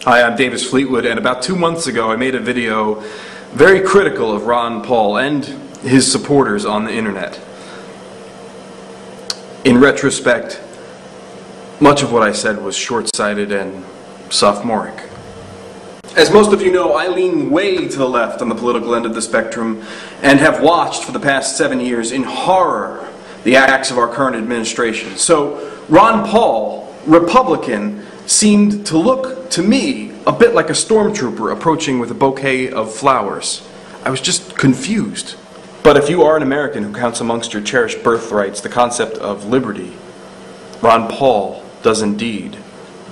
Hi, I'm Davis Fleetwood, and about 2 months ago I made a video very critical of Ron Paul and his supporters on the internet. In retrospect, much of what I said was short-sighted and sophomoric. As most of you know, I lean way to the left on the political end of the spectrum and have watched for the past 7 years in horror the acts of our current administration. So Ron Paul, Republican, seemed to look to me a bit like a stormtrooper approaching with a bouquet of flowers. I was just confused. But if you are an American who counts amongst your cherished birthrights the concept of liberty, Ron Paul does indeed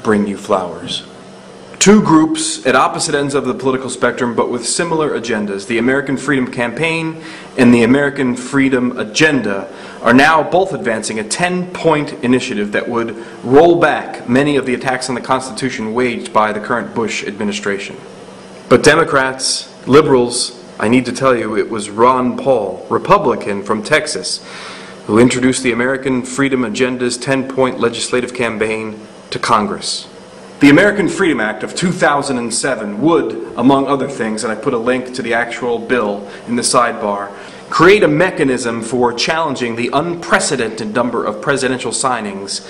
bring you flowers. Two groups at opposite ends of the political spectrum but with similar agendas, the American Freedom Campaign and the American Freedom Agenda, are now both advancing a 10-point initiative that would roll back many of the attacks on the Constitution waged by the current Bush administration. But Democrats, liberals, I need to tell you, it was Ron Paul, Republican from Texas, who introduced the American Freedom Agenda's 10-point legislative campaign to Congress. The American Freedom Act of 2007 would, among other things, and I put a link to the actual bill in the sidebar, create a mechanism for challenging the unprecedented number of presidential signings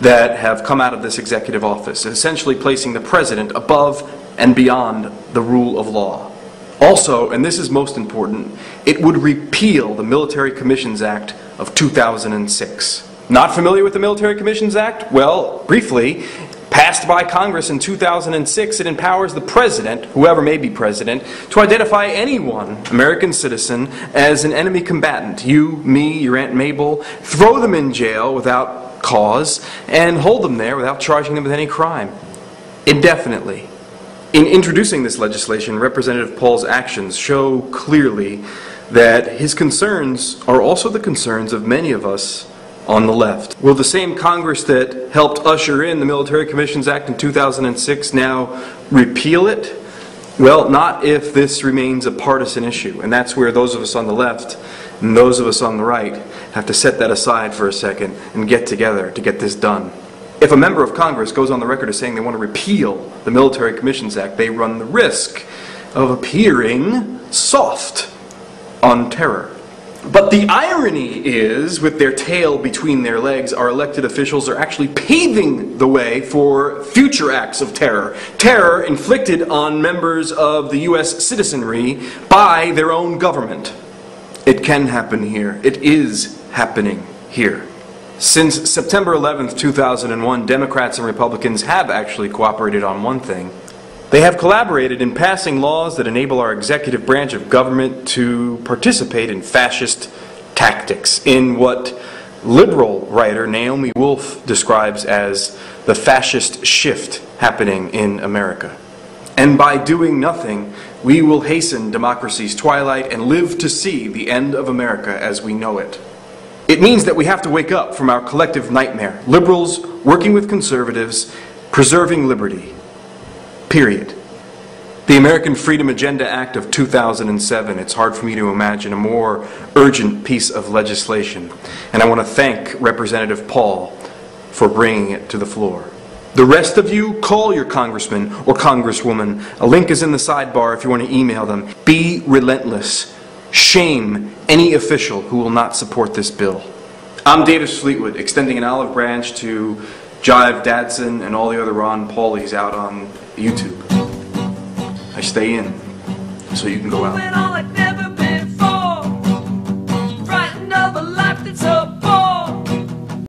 that have come out of this executive office, essentially placing the president above and beyond the rule of law. Also, and this is most important, it would repeal the Military Commissions Act of 2006. Not familiar with the Military Commissions Act? Well, briefly, passed by Congress in 2006, it empowers the president, whoever may be president, to identify anyone, American citizen, as an enemy combatant. You, me, your Aunt Mabel, throw them in jail without cause, and hold them there without charging them with any crime, indefinitely. In introducing this legislation, Representative Paul's actions show clearly that his concerns are also the concerns of many of us on the left. Will the same Congress that helped usher in the Military Commissions Act in 2006 now repeal it? Well, not if this remains a partisan issue. And that's where those of us on the left and those of us on the right have to set that aside for a second and get together to get this done. If a member of Congress goes on the record as saying they want to repeal the Military Commissions Act, they run the risk of appearing soft on terror. But the irony is, with their tail between their legs, our elected officials are actually paving the way for future acts of terror. Terror inflicted on members of the U.S. citizenry by their own government. It can happen here. It is happening here. Since September 11th, 2001, Democrats and Republicans have actually cooperated on one thing. They have collaborated in passing laws that enable our executive branch of government to participate in fascist tactics, in what liberal writer Naomi Wolf describes as the fascist shift happening in America. And by doing nothing, we will hasten democracy's twilight and live to see the end of America as we know it. It means that we have to wake up from our collective nightmare. Liberals working with conservatives, preserving liberty. Period. The American Freedom Agenda Act of 2007, it's hard for me to imagine a more urgent piece of legislation. And I want to thank Representative Paul for bringing it to the floor. The rest of you, call your congressman or congresswoman. A link is in the sidebar if you want to email them. Be relentless. Shame any official who will not support this bill. I'm Davis Fleetwood, extending an olive branch to Jive Dadson and all the other Ron Paulies out on YouTube. I stay in so you can go out.